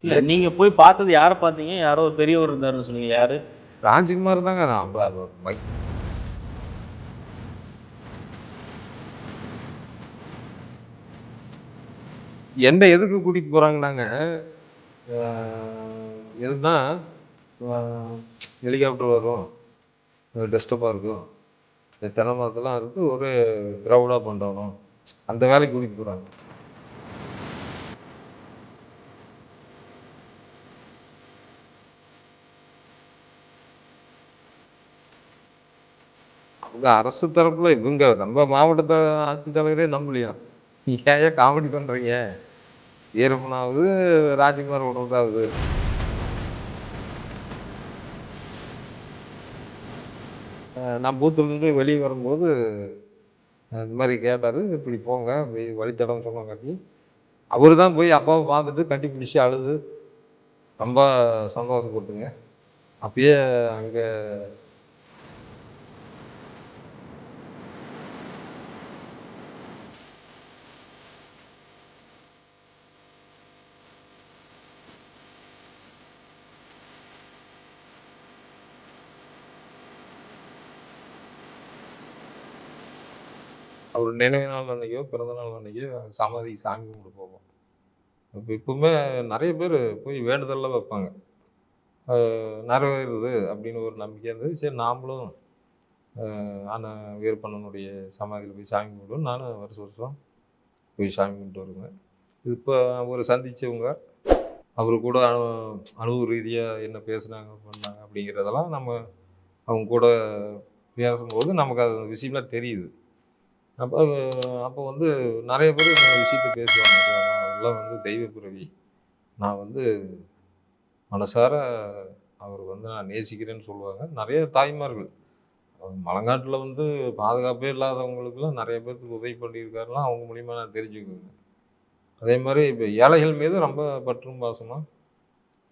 இல்ல நீங்க போய் பார்த்தது யாரை பார்த்தீங்க? யாரோ ஒரு பெரியவர் இருந்தாருன்னு சொன்னீங்க. யாரு? ராஜ்குமார் தாங்க. நான் என்ன எதுக்கு கூட்டிட்டு போறாங்கன்னாங்க, எதுக்குன்னா ஹெலிகாப்டர் வரும், டெஸ்டப்பாக இருக்கும், இந்த தென்னை மரத்தெல்லாம் இருக்கு, ஒரு க்ரௌடாக பண்ணணும், அந்த வேலைக்கு கூட்டிகிட்டு போகிறாங்க. அவங்க அரசு தரப்புல இவங்க நம்ம மாவட்டத்தை ஆட்சித்தலைவரே நம்பலையா? ஏன் காமெடி பண்ணுறீங்க? வீரப்பனாவது ராஜ்குமார் உணவுதாவது. நான் பூத்துலேருந்து வெளியே வரும்போது இந்த மாதிரி கேட்டார், இப்படி போங்க வழித்தடம் சொன்னாங்காட்டி அவர் தான் போய் அப்பாவை பார்த்துட்டு கட்டி பிடிச்சி அழுது ரொம்ப சந்தோஷப்பட்டுங்க. அப்பயே அங்கே அவர் நினைவு நாள் அன்னைக்கோ பிறந்த நாள் அன்னைக்கோ சமாதி சாமி கும்பிட்டு போவோம். இப்போ இப்பவுமே நிறைய பேர் போய் வேண்டுதல்லாம் வைப்பாங்க, நிறைவேறுது அப்படின்னு ஒரு நம்பிக்கை இருந்தது. சரி நாமளும் ஆனால் வீரப்பண்ணனுடைய சமாதியில் போய் சாமி கும்பிடுவோம். நானும் வருஷம் போய் சாமி கும்பிட்டு வருவேன். இப்போ அவர் சந்தித்தவங்க, அவர் கூட அனுபவ ரீதியாக என்ன பேசுனாங்க பண்ணாங்க அப்படிங்கிறதெல்லாம் நம்ம அவங்க கூட பேசும்போது நமக்கு அது விஷயம்லாம் தெரியுது. அப்போ அப்போ வந்து நிறைய பேர் இந்த விஷயத்த பேசுவாங்க, அதெல்லாம் வந்து தெய்வ பிறவி, நான் வந்து மனசார அவர் வந்து நான் நேசிக்கிறேன்னு சொல்லுவாங்க. நிறைய தாய்மார்கள் மலங்காட்டில் வந்து பாதுகாப்பே இல்லாதவங்களுக்குலாம் நிறைய பேருக்கு உதவி பண்ணியிருக்காருலாம் அவங்க மூலிமா நான் தெரிஞ்சுக்குவேங்க. அதே மாதிரி இப்போ ஏழைகள் மீது ரொம்ப பற்றும் பாசமாக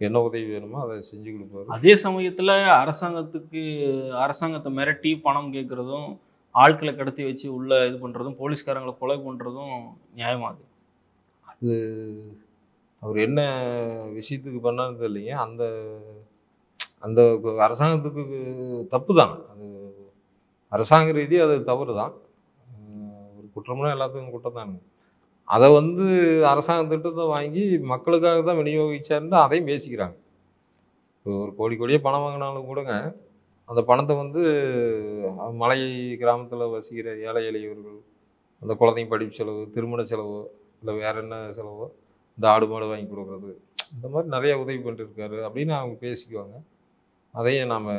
என்ன உதவி வேணுமோ அதை செஞ்சு கொடுப்பாரு. அதே சமயத்தில் அரசாங்கத்தை மிரட்டி பணம் கேட்குறதும், ஆட்களை கடத்தி வச்சு உள்ள இது பண்ணுறதும், போலீஸ்காரங்களை கொலை பண்ணுறதும் நியாயமாகுது. அது அவர் என்ன விஷயத்துக்கு பண்ணான்னு தெரியலைங்க. அந்த அந்த அரசாங்கத்துக்கு தப்பு தான், அது அரசாங்க ரீதி அது தவறு தான். ஒரு குற்றம்னா எல்லாத்துக்கும் குற்றம் தானுங்க. அதை வந்து அரசாங்க திட்டத்தை வாங்கி மக்களுக்காக தான் விநியோகிச்சாருன்னு அதையும் பேசிக்கிறாங்க. ஒரு கோடி கோடியாக பணம் வாங்கினாலும் கூடங்க, அந்த பணத்தை வந்து மலை கிராமத்தில் வசிக்கிற ஏழை எளியவர்கள், அந்த குழந்தைங்க படிப்பு செலவு, திருமண செலவு, இல்லை வேற என்ன செலவோ, இந்த ஆடு மாடு வாங்கி கொடுக்குறது, இந்த மாதிரி நிறைய உதவி பண்ணிருக்காரு அப்படின்னு அவங்க பேசிக்குவாங்க. அதையும் நாம்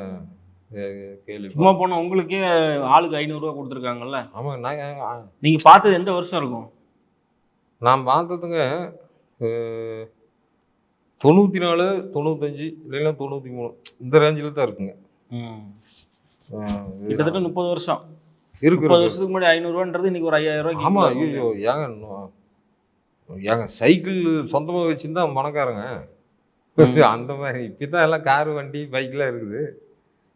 கேள்வி. சும்மா போன உங்களுக்கே ஆளுக்கு 500 ரூபா கொடுத்துருக்காங்கல்ல? ஆமாங்க. நீங்கள் பார்த்தது எந்த வருஷம் இருக்கும்? நான் பார்த்ததுங்க 94, 95 இல்லைன்னா 93 இந்த ரேஞ்சில் தான் இருக்குங்க. கிட்டத்தட்ட 30 வருஷம் இருக்கு. 30 வருஷத்துக்கு முன்னாடி 500 ரூபான்றது இன்னைக்கு ஒரு 5000 ரூபாய்க்கு. ஆமாம். ஐயோ ஏங்க சைக்கிள் சொந்தமாக வச்சுருந்தா பணக்காரங்க. அந்த மாதிரி இப்போ தான் எல்லாம் காரு வண்டி பைக்கெலாம் இருக்குது.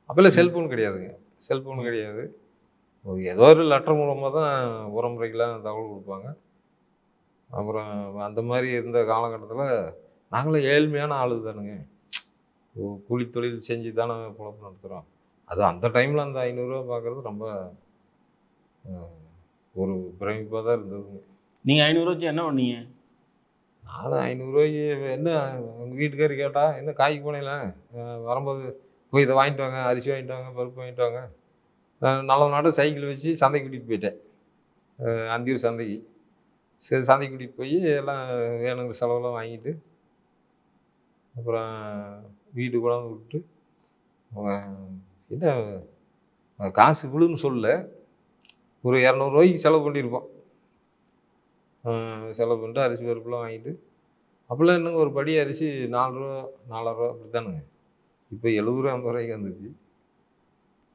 அப்போல்லாம் செல்ஃபோன் கிடையாதுங்க, செல்ஃபோன் கிடையாது. ஏதோ ஒரு லெட்டர் மூலமாக தான் உறமுறைக்கெலாம் தகவல் கொடுப்பாங்க. அப்புறம் அந்த மாதிரி இருந்த காலகட்டத்தில் நாங்களும் ஏழ்மையான ஆளு தானுங்க, கூலி தொழில் செஞ்சு தானே பொழப்பு நடத்துகிறோம். அது அந்த டைமில் அந்த 500 ரூபா பார்க்குறது ரொம்ப ஒரு பிரமிப்பாக தான் இருந்ததுங்க. நீங்கள் 500 ரூபா வச்சு என்ன பண்ணீங்க? நானும் 500 ரூபாய்க்கு என்ன, எங்கள் வீட்டுக்காரி கேட்டால் என்ன காய்க்கு போனேல வரும்போது போய் இதை வாங்கிட்டு வாங்க, அரிசி வாங்கிட்டு வாங்க, பருப்பு வாங்கிட்டு வாங்க. நல்ல நாடு சைக்கிள் வச்சு சந்தைக்கு கூட்டிகிட்டு போயிட்டேன், அந்தியூர் சந்தைக்கு. சரி சந்தைக்கு கூட்டிகிட்டு போய் எல்லாம் வேணுங்கிற செலவெல்லாம் வாங்கிட்டு அப்புறம் வீட்டுக்கு கொண்டாந்து விட்டு, என்ன காசு விழுன்னு சொல்ல ஒரு 200 ரூபாய்க்கு செலவு பண்ணியிருப்போம். செலவு பண்ணிட்டு அரிசி பருப்புலாம் வாங்கிட்டு, அப்போல்லாம் இன்னும் ஒரு படி அரிசி 4 ரூபா 4.5 ரூபா அப்படி தானுங்க. இப்போ 70 ரூபா 50 ரூபாய்க்கு வந்துருச்சு.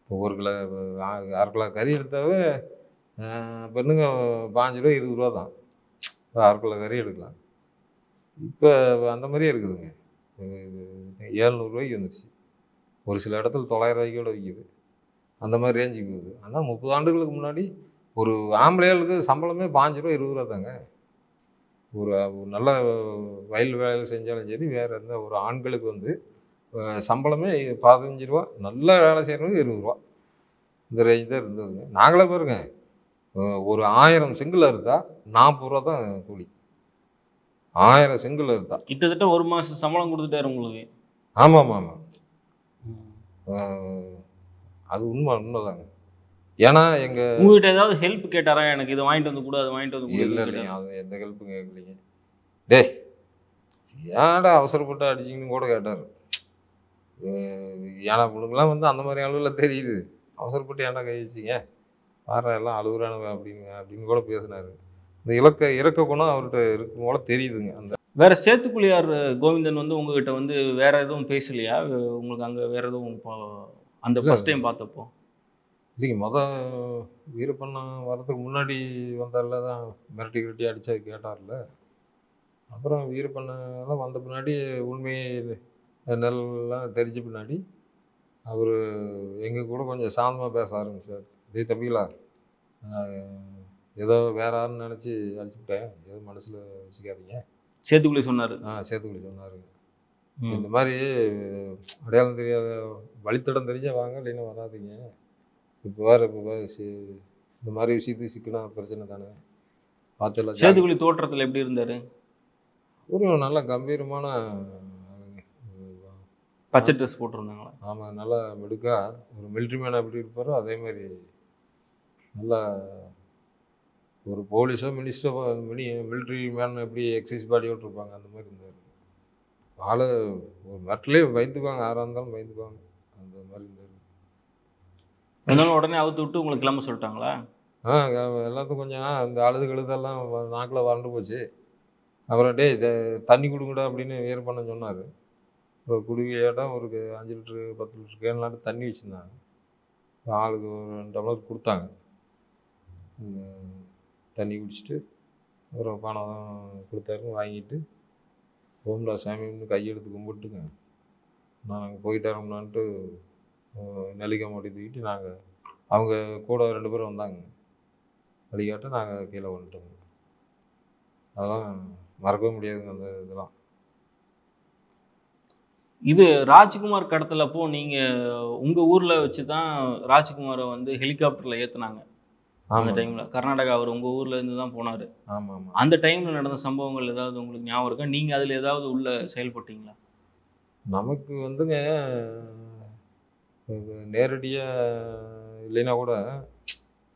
இப்போ 1 கிலோ 1/2 கிலோ கறி எடுத்தாவே பெண்ணுங்க 5 ரூபா 20 ரூபா தான் 1/2 கிலோ கறி எடுக்கலாம். இப்போ அந்த மாதிரியே இருக்குதுங்க. 700 ரூபாய்க்கு வந்துருச்சு. ஒரு சில இடத்துல 900 ரூபாய்க்கு கூட விற்கிது. அந்த மாதிரி ரேஞ்சுக்கு போகுது. ஆனால் 30 ஆண்டுகளுக்கு முன்னாடி ஒரு ஆம்பளையாளுக்கு சம்பளமே 5 ரூபா 20 ரூபா தாங்க. ஒரு ஒரு நல்ல வயல் வேலை செஞ்சாலும் சரி, வேறு எந்த ஒரு ஆண்களுக்கு வந்து சம்பளமே 15 ரூபா, நல்ல வேலை செய்கிறவங்க 20 ரூபா. இந்த ரேஞ்ச் தான் இருந்ததுங்க. நாங்களே பாருங்க, ஒரு 1000 செங்கல் அறுத்தா 40 ரூபா தான் கூலி. 1000 செங்கல் அறுத்தா. கிட்டத்தட்ட 1 மாசம் சம்பளம் குடுத்துட்டாரு உங்களுக்கு. ஆமாமாமா. ம். அ அது உண்மைதாங்க. ஏன்னா எங்க உங்ககிட்ட ஏதாவது ஹெல்ப் கேட்டாரா? எனக்கு இத வாங்கிட்டு வந்து குடு, அத வாங்கிட்டு வந்து குடு எதுவும் இல்லைங்க. கேட்டாரா? அது எந்த ஹெல்ப்பும் கேட்கலைங்க. "டேய் ஏன்டா அவசரப்பட்டு அடிச்சீங்கன்னு" கூட கேட்டாரு. ஏன்னா இவனுங்கலாம் வந்து அந்த மாரி ஆளுகள தெரியுது. அவசரப்பட்டு ஏன்டா கை வச்சீங்க? பார்றா எல்லாம் அழுவுறானுங்க அப்படின்னு கூட பேசினாரு. இந்த இரக்க குணம் அவர்ட்ட இருக்கும் போல தெரியுதுங்க. அந்த வேற சேத்துக்குழியார் கோவிந்தன் வந்து உங்ககிட்ட வந்து வேற எதுவும் பேசலையா? உங்களுக்கு அங்க வேற எதுவும் அந்த இல்ல ஃபர்ஸ்ட் டைம் பார்த்தப்போ? இல்லைங்க. வீரப்பண்ணா வர்றதுக்கு முன்னாடி வந்தார்ல தான் மிரட்டி கிரட்டி அடிச்சு அது கேட்டார்ல. அப்புறம் வீரப்பண்ணாலாம் வந்த பின்னாடி உண்மை நெல்லாம் தெரிஞ்ச பின்னாடி, அவரு எங்க கூட கொஞ்சம் சாந்தமா பேச ஆரம்பிச்சாரு. "டேய் தம்பிகளா, அ ஏதோ வேற ஆள்ன்னு நெனச்சு அடிச்சுப்புட்டேன். எதுவும் மனசுல வச்சுக்காதீங்க." சேத்துக்குழி சொன்னாரு. சேத்துக்குழி சொன்னாருங்க. ம். இந்த மாரி அடையாளம் தெரியாத வழித்தடம் தெரிஞ்சா வாங்க, இல்லைன்னா வராதீங்க. இப்ப வேற இந்த மாரி விஷயத்துக்கு சிக்குனா பிரச்சனை தானே. பார்த்து எல்லாம் சேதுபதி தோற்றத்துல எப்படி இருந்தாரு? ஒரு நல்ல கம்பீரமான ஆளுங்க. பச்சை ட்ரெஸ் போட்டிருந்தாங்களா? ஆமா. நல்லா மிடுக்கா ஒரு மிலிட்ரி மேன் எப்படி இருப்பாரோ, அதே மாரி நல்லா ஒரு போலீஸோ, மினிஸ்டரோ மிலிட்ரி மேன் எப்படி எக்சைஸ் பாடியோட இருப்பாங்க, அந்த மாரி இருந்தாரு. ஆளு ஒரு மிரட்டலே பயந்துக்குவாங்க. யாரா இருந்தாலும் பயந்துக்குவாங்க. அந்த மாரி இருந்தாரு. அதனால உடனே அவுத்து விட்டு உங்களுக்கு கிளம்ப சொல்லிட்டாங்களா? ஆ எல்லாத்துக்கும் கொஞ்சம் இந்த அழுதெல்லாம் நாக்குல வறண்டு போச்சு. அப்புறம் "டேய் தண்ணி குடுங்கடா" அப்படின்னு வீரப்பண்ணன் சொன்னாரு. அப்புறம் குடுவையாட்டம் ஒரு 5 லிட்டரு, 10 லிட்டர் கேன்லாட்டம் தண்ணி வச்சிருந்தாங்க. ஆளுக்கு ஒரு 2 டம்ளர் குடுத்தாங்க. தண்ணி குடிச்சிட்டு, அப்புறம் பணம் குடுத்தாரு. வாங்கிட்டு, "ஓம்டா சாமின்னு" கையெடுத்து கும்பிட்டுங்க, நாங்க போயிட்டாரோம்னான்ட்டு நெல்லிக்காய் மூட்டைய தூக்கிட்டு அவங்க கூட 2 பேரும் வந்தாங்க. வழிகாட்ட நாங்க கீழ வந்துட்டோங்க. அதெல்லாம் மறக்கவே முடியாதுங்க அந்த இதெல்லாம். இது ராஜ்குமார் கடத்தலப்போ நீங்க உங்க ஊர்ல வச்சு தான் ராஜ்குமார வந்து ஹெலிகாப்டர்ல ஏத்துனாங்க. அந்த ஆமாங்க. டைம்ல. கர்நாடகா அவரு உங்க ஊர்ல இருந்து தான் போனாரு. ஆமாமா. அந்த டைம்ல நடந்த சம்பவங்கள் ஏதாவது உங்களுக்கு ஞாபகம் இருக்கா? நீங்க அதுல ஏதாவது உள்ள செயல்பட்டீங்களா? நமக்கு வந்துங்க நேரடியா இல்லைன்னா கூட,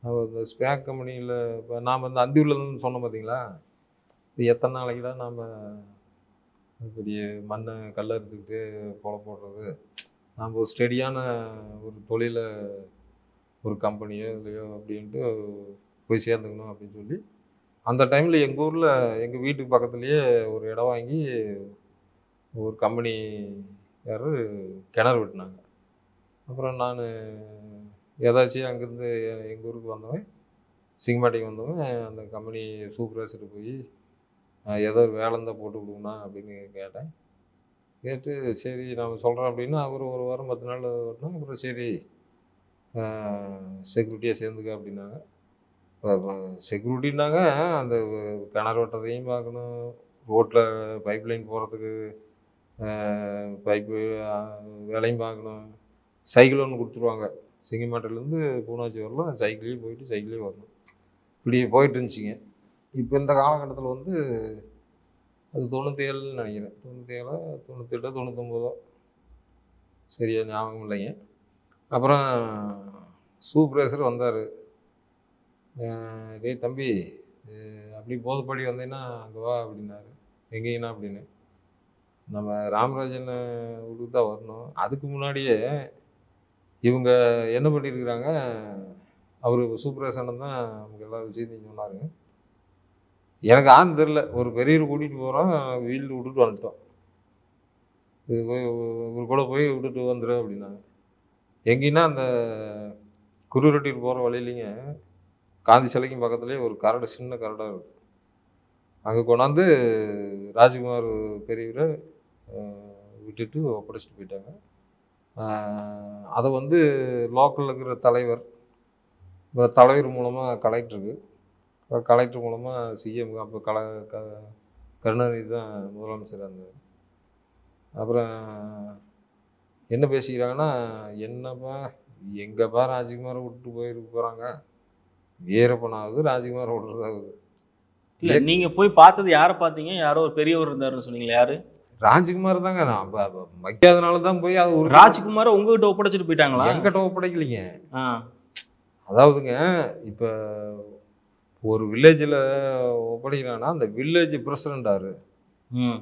இந்த ஸ்பேக் கம்பெனியில இப்ப நாம இந்த அந்தியூர்லன்னு சொன்னோம் பார்த்தீங்களா? இது எத்தன நாளைக்கு தான் நாம பெரிய மண்ண கல்ல அறுத்துக்கிட்டு பொழப்பு ஓட்டுறது. நாம ஒரு ஸ்டெடியான ஒரு தொழில ஒரு கம்பெனியோ, இதுலயோ அப்படின்ட்டு போய் சேர்ந்துக்கணும் அப்படின்னு சொல்லி, அந்த டைம்ல எங்க ஊர்ல எங்க வீட்டுக்கு பக்கத்திலேயே ஒரு இடம் வாங்கி, ஒரு கம்பெனிக்காரரு கிணறு வெட்டுனாங்க. அப்புறம் நானு எதாச்சியா அங்கேருந்து எங்க ஊருக்கு வந்தவன், சிங்கமாட்டிக்கு வந்தவன், அந்த கம்பெனி சூப்பர்வைசர்ட்ட போயி, ஏதோ ஒரு வேலை இருந்தா போட்டு குடுங்கண்ணா அப்படின்னு கேட்டேன். கேட்டு சரி நான் சொல்றேன் அப்படின்னா, அவரு 1 வாரம் 10 நாள் ஓட்டுனாங்க. அப்புறம் சரி அ செக்யூரிட்டியா சேர்ந்துக்க அப்படின்னாங்க. செக்யூரிட்டின்னாங்க, அந்த கிணறு வெட்டுறதையும் பார்க்கணும், ரோட்ல பைப் லைன் போடுறதுக்கு பைப்பு வேலையும் பார்க்கணும். சைக்கிள் ஒண்ணு குடுத்துருவாங்க. சிங்கமாட்டிலேருந்து பூனாச்சி வரலாம் சைக்கிள்லேயே போயிட்டு சைக்கிள்லேயே வரணும். இப்படி போயிட்டு இருந்துச்சுங்க. இப்போ இந்த காலகட்டத்தில வந்து அது 97ன்னு நெனைக்கிறேன். 97ஆ, 98ஆ, 99ஆ சரியா ஞாபகம் இல்லைங்க. அப்புறம் சூப்பர்வைசர் வந்தாரு. "டேய் தம்பி, அப்படி போதப்படி வந்தீன்னா அங்க வா" அப்படின்னாரு. "எங்கேங்கண்ணா?" அப்படின்னு. நம்ம ராமராஜன் வீட்டுக்கு தான் வரணும். அதுக்கு முன்னாடியே இவங்க என்ன பண்ணியிருக்கிறாங்க, அவரு சூப்பர்வைசர் அண்ணன் தான் நமக்கு எல்லா விஷயத்தையும் சொன்னாருங்க. எனக்கு ஆன்னு தெரியல. ஒரு பெரியவர் கூட்டிட்டு போறோம், வீட்ல விட்டுட்டு வந்துட்டோம். இது போய் இவரு கூட போய் விட்டுட்டு வந்துரு அப்படின்னாங்க. எங்கேன்னா, அந்த குருவரட்டியூர் போற வழியிலங்க, காந்தி சிலைக்கும் பக்கத்திலேயே ஒரு கரடு, சின்ன கரடா இருக்கு. அங்க கொண்டாந்து ராஜ்குமார் பெரியவர அ விட்டுட்டு ஒப்படைச்சுட்டு போயிட்டாங்க. அத வந்து லோக்கல்ல இருக்கிற தலைவர், தலைவர் மூலமா கலெக்டருக்கு, கலெக்டர் மூலமா சிஎம்க்கு அப்போ க கருணாநிதி தான் முதலமைச்சராக இருந்தார். அப்புறம் என்ன பேசிக்கிறாங்கன்னா, என்னப்பா எங்கப்பா ராஜ்குமாரை விட்டு போயிருக்க போகிறாங்க, வீரப்பனாவது ராஜ்குமாரை விடுறதாவது. இல்ல நீங்க போய் பார்த்தது யாரை பார்த்தீங்க? யாரோ ஒரு பெரியவர் இருந்தாருன்னு சொன்னீங்களே, யாரு? ராஜ்குமார் தாங்க. நான் வைக்காதனால தான் போய் அது ஒரு ராஜ்குமாரை உங்ககிட்ட ஒப்படைச்சிட்டு போயிட்டாங்களா? என்கிட்ட ஒப்படைக்கலைங்க. ஆ. அதாவதுங்க, இப்போ ஒரு வில்லேஜில் ஒப்படைக்கிறாங்கன்னா அந்த வில்லேஜ் பிரசிடென்ட் யாரு, ம்.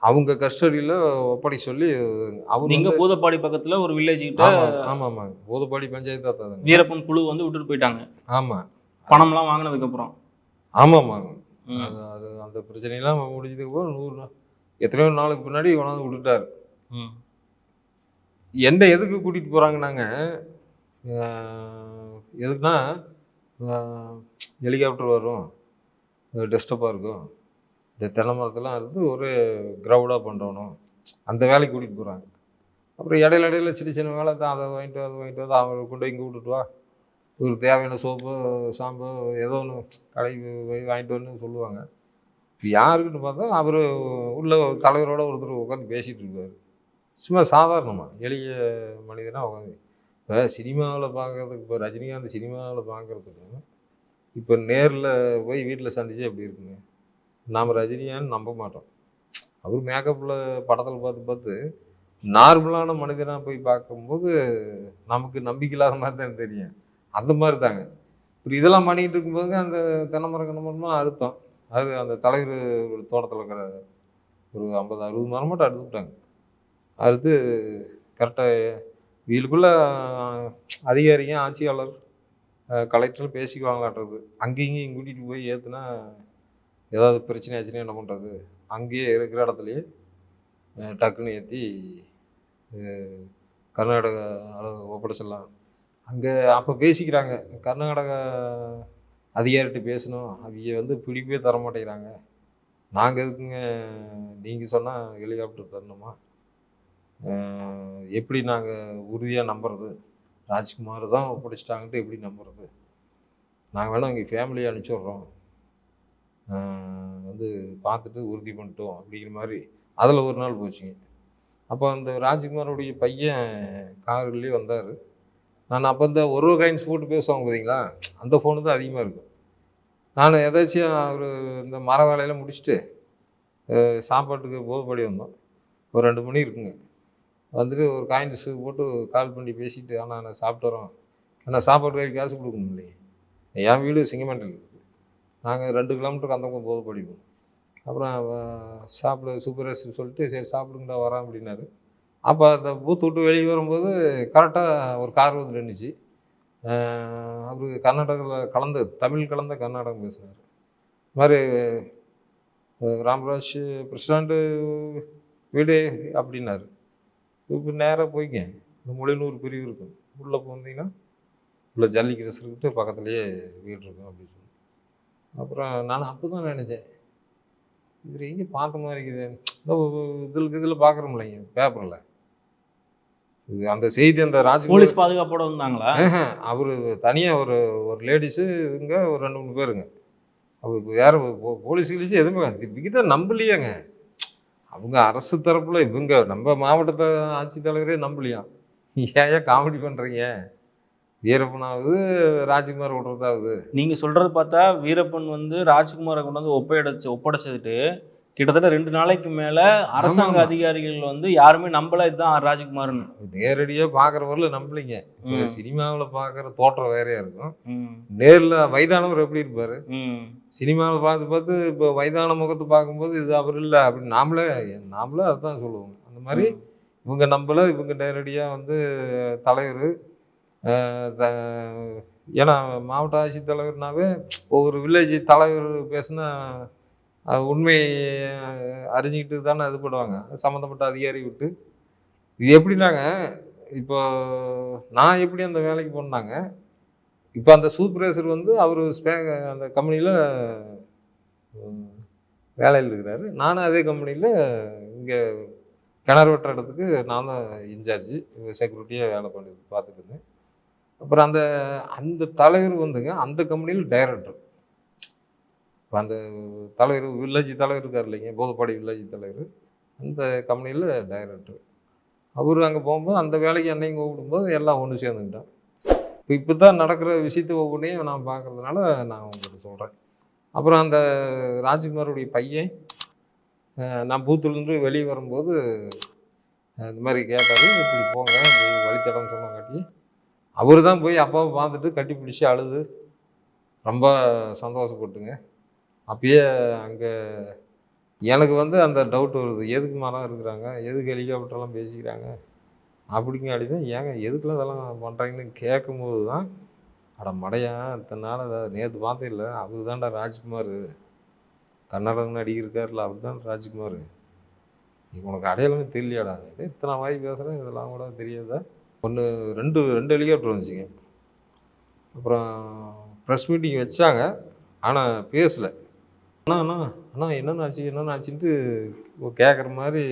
அவங்க கஸ்டடியில் ஒப்படைக்க சொல்லி அவர் நீங்க வந்து பூதப்பாடி பக்கத்துல ஒரு வில்லேஜ் கிட்ட ஆமாம் போதப்பாடி பஞ்சாயத்து தாத்தாங்க. வீரப்பன் குழு வந்து விட்டுட்டு போயிட்டாங்க, ஆமாம் பணம்லாம் வாங்கினதுக்கு அப்புறம். ஆமாம்மாங்க. ம். அது அது அந்த பிரச்சனையெல்லாம் முடிஞ்சதுக்கு அப்புறம் 100 நாள் எத்தனையோ நாளுக்கு முன்னாடி கொண்டாந்து விட்டுட்டாரு. ம். என்ன எதுக்கு கூட்டிகிட்டு போகிறாங்கன்னாங்க, எதுக்குன்னா ஹெலிகாப்டர் வரும், டெஸ்டப்பாக இருக்கும், இந்த தென்னை மரத்தெல்லாம் இருந்து ஒரு க்ரௌடாக பண்ணுறணும், அந்த வேலைக்கு கூட்டிகிட்டு போகிறாங்க. அப்புறம் இடையில சின்ன சின்ன வேலை தான், அதை வாங்கிட்டு வந்து அவங்க கொண்டு போய் இங்கே விட்டுட்டு வா, ஒரு தேவையான சோப்பு ஷாம்பு ஏதோ ஒன்று கடைக்கு போய் வாங்கிட்டு வரணும்னு சொல்லுவாங்க. இப்போ யாருக்குன்னு பார்த்தா அவர் உள்ள தலைவரோட ஒருத்தர் உட்காந்து பேசிகிட்டு இருக்காரு, சும்மா சாதாரணமாக எளிய மனிதனாக உட்காந்து. இப்போ சினிமாவில் பார்க்குறதுக்கு, இப்போ ரஜினிகாந்த் சினிமாவில் பார்க்குறதுக்கு இப்போ நேரில் போய் வீட்டில் சந்திச்சு எப்படி இருக்குங்க, நாம் ரஜினியான்னு நம்ப மாட்டோம். அவர் மேக்கப்பில் படத்தில் பார்த்து நார்மலான மனிதனாக போய் பார்க்கும்போது நமக்கு நம்பிக்கை இல்லாத மாதிரி தான் தெரியும். அந்த மாதிரி தாங்க இப்போ இதெல்லாம் பண்ணிக்கிட்டு இருக்கும்போது அந்த தென்னை அறுத்தம். அது அந்த தலைவர் தோட்டத்தில் இருக்கிற ஒரு 50-60 மரம் மட்டும் அறுத்து விட்டாங்க. அறுத்து கரெக்டாக வீலுக்குள்ளே அதிகாரிங்க, ஆட்சியாளர், கலெக்டர் பேசிக்குவாங்களாட்டுறது. அங்கேயும் இங்கேயும் கூட்டிகிட்டு போய் ஏற்றுனா ஏதாவது பிரச்சனை ஆச்சுன்னா என்ன பண்ணுறது, அங்கேயே இருக்கிற இடத்துலையே டக்குன்னு ஏற்றி கர்நாடகா ஒப்படைச்சிடலாம். அங்கே அப்போ பேசிக்கிறாங்க, கர்நாடகா அதிகாரிகிட்ட பேசணும், அவங்க வந்து பிடிப்பே தர மாட்டேங்கிறாங்க, நாங்கள் எதுக்குங்க நீங்கள் சொன்னால் ஹெலிகாப்டர் தரணுமா, எப்படி நாங்கள் உறுதியாக நம்புறது, ராஜ்குமார் தான் ஒப்படைச்சிட்டாங்கன்ட்டு எப்படி நம்புறது, நாங்கள் வேணால் எங்கள் ஃபேமிலியை அனுப்பிச்சி விட்றோம், வந்து பார்த்துட்டு உறுதி பண்ணிட்டோம் அப்படிங்கிற மாதிரி. அதில் ஒரு நாள் போச்சுங்க. அப்போ அந்த ராஜ்குமாரோடைய பையன் கார்லேயே வந்தார். நான் அப்போ இந்த ஒரு காயின்ஸ் போட்டு பேசுவாங்க பார்த்தீங்களா, அந்த ஃபோனு தான் அதிகமாக இருக்கும். நான் ஏதாச்சும் அவர் இந்த மர வேலையெல்லாம் முடிச்சுட்டு சாப்பாட்டுக்கு போதப்படி வந்தோம், ஒரு 2 மணி இருக்குங்க. வந்துட்டு ஒரு காயின்ஸ் போட்டு கால் பண்ணி பேசிட்டு, ஆனால் நான் சாப்பிட்டு வரோம், ஆனால் சாப்பாட்டுக்கு காசு கொடுக்கணும் இல்லைங்க, என் வீடு சிங்கமண்டல் இருக்குது, நாங்கள் 2 கிலோமீட்டருக்கு அந்த பக்கம் போதப்படிப்போம். அப்புறம் சாப்பிட சூப்பர்வைசர் சொல்லிட்டு சரி சாப்பிடுங்கடா வரேன் அப்படின்னாரு. அப்போ அந்த பூத்து விட்டு வெளியே வரும்போது கரெக்டாக ஒரு கார் வந்து நின்றுச்சு. அவர் கர்நாடகாவில் தமிழ் கலந்த கர்நாடகம் பேசுனார். இது மாதிரி ராமராஜ் பிரசிடண்ட்டு வீடு அப்படின்னாரு. இப்போ நேராக போய்ங்க, இந்த மொழினூர் பிரிவு இருக்கும், உள்ளே போனீங்கன்னா உள்ள ஜல்லிக்கட்டு இருக்குட்டு பக்கத்துலேயே வீடு இருக்கும் அப்படின்னு சொல்லி. அப்புறம் நான் அப்போ தான் நினச்சேன், இவர் எங்கே பார்த்த மாதிரி இருக்குது, இதில் பார்க்குறோம் இல்லைங்க பேப்பரில், இது அந்த செய்தி அந்த போலீஸ் பாதுகாப்போட வந்தாங்களா? அவர் தனியாக ஒரு லேடிஸு, இவங்க ஒரு 2-3 பேருங்க. அவருக்கு வேறு போலீஸ் கிலீஸ் எதுவுமே இவங்க தான் நம்பலையாங்க. அவங்க அரசு தரப்பில் இவங்க நம்ம மாவட்டத்தை ஆட்சித்தலைவரே நம்பலையா, ஏன் காமெடி பண்ணுறீங்க, வீரப்பனாவது ராஜ்குமார் விடுறதாவது. நீங்க சொல்றது பார்த்தா வீரப்பன் வந்து ராஜ்குமாரை கொண்டு வந்து ஒப்படைச்சதுட்டு கிட்டத்தட்ட 2 நாளைக்கு மேல அரசாங்க அதிகாரிகள் வந்து யாருமே நம்பல இதுதான் ராஜ்குமார்னு. நேரடியாக பார்க்குறவரில் நம்பலிங்க. சினிமாவில் பார்க்குற தோற்றம் வேறையா இருக்கும், நேரில் வயதானவர் எப்படி இருப்பார், சினிமாவில் பார்த்து இப்போ வயதான முகத்தை பார்க்கும்போது இது அவர் இல்லை அப்படின்னு நாமளே அதுதான் சொல்லுவோம். அந்த மாதிரி இவங்க நம்பலை, இவங்க நேரடியாக வந்து தலைவர், ஏன்னா மாவட்ட ஆட்சித்தலைவர்னாவே ஒவ்வொரு வில்லேஜ் தலைவர் பேசுனா உண்மை அறிஞ்சிக்கிட்டு தானே இது பண்ணுவாங்க, சம்மந்தப்பட்ட அதிகாரி விட்டு. இது எப்படின்னாங்க, இப்போ நான் எப்படி அந்த வேலைக்கு போனாங்க, இப்போ அந்த சூப்பர்வைசர் வந்து அவர் அந்த கம்பெனியில் வேலையில் இருக்கிறாரு, நானும் அதே கம்பெனியில் இங்கே கிணறு வெட்டுற இடத்துக்கு நான் தான் இன்சார்ஜு, செக்யூரிட்டியாக வேலை பண்ணி பார்த்துட்டு இருந்தேன். அப்புறம் அந்த தலைவர் வந்துங்க அந்த கம்பெனியில் டைரக்டர். இப்போ அந்த தலைவர் வில்லேஜ் தலைவர் இருக்கார் இல்லைங்க, போதப்பாடி வில்லேஜ் தலைவர், அந்த கம்பெனியில் டைரக்டர். அவர் அங்கே போகும்போது அந்த வேலைக்கு என்னையும் கூப்பிடும்போது எல்லாம் ஒன்று சேர்ந்துக்கிட்டோம். இப்போ தான் நடக்கிற விஷயத்தை ஒவ்வொன்றையும் நான் பார்க்குறதுனால நான் உங்களுக்கு சொல்கிறேன். அப்புறம் அந்த ராஜ்குமாருடைய பையன் நான் பூத்துலேருந்து வெளியே வரும்போது இந்த மாதிரி கேட்டார், இப்படி போங்க வழித்தடம் சொன்னங்காட்டி அவர் தான் போய் அப்பாவை பார்த்துட்டு கட்டி பிடிச்சி அழுது ரொம்ப சந்தோஷப்பட்டுங்க. அப்பயே அங்கே எனக்கு வந்து அந்த டவுட் வருது, எதுக்கு மரம் இருக்கிறாங்க, எதுக்கு ஹெலிகாப்டர்லாம் பேசிக்கிறாங்க அப்படிங்காடி தான், ஏங்க எதுக்குலாம் இதெல்லாம் பண்ணுறாங்கன்னு கேட்கும்போது தான், அட மடையா இத்தனை நாள் நேற்று பார்த்தே இல்லை, அவர் தான்டா ராஜ்குமார், கன்னடம் நடிகர் இருக்கார்ல, அவர் தான் ராஜ்குமார், உனக்கு அடையாளமே தெரியலையாடா, இத்தனை வாய் பேசுகிறேன் இதெல்லாம் கூட தெரியாதா. ஒன்று ரெண்டு ஹெலிகாப்டர் வந்துச்சுங்க. அப்புறம் ப்ரெஸ் மீட்டிங் வச்சாங்க, ஆனால் பேசலை. அண்ணா அண்ணா என்னென்ன ஆச்சுன்ட்டு கேட்குற மாதிரி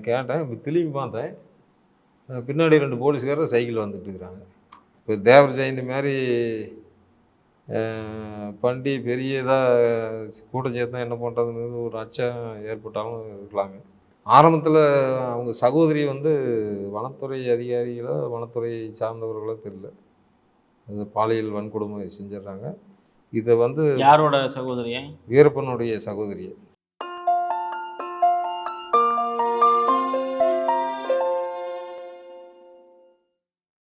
கேட்டேன். இப்போ திரும்பி பார்த்தேன், பின்னாடி 2 போலீஸ்காரர் சைக்கிள் வந்துட்டு இருக்கிறாங்க. இப்போ தேவர் ஜெயந்தி மாதிரி பண்டி பெரிய இதாக கூட்டம் சேர்த்தா என்ன பண்ணுறதுன்னு ஒரு அச்சம் ஏற்பட்டாலும் இருக்கலாங்க. ஆரம்பத்தில் அவங்க சகோதரி வந்து வனத்துறை அதிகாரிகளோ வனத்துறை சார்ந்தவர்களோ தெரியல, அது பாலியல் வன்கொடுமை செஞ்சிடறாங்க. இதை வந்து யாரோட சகோதரியா? வீரப்பனுடைய சகோதரியை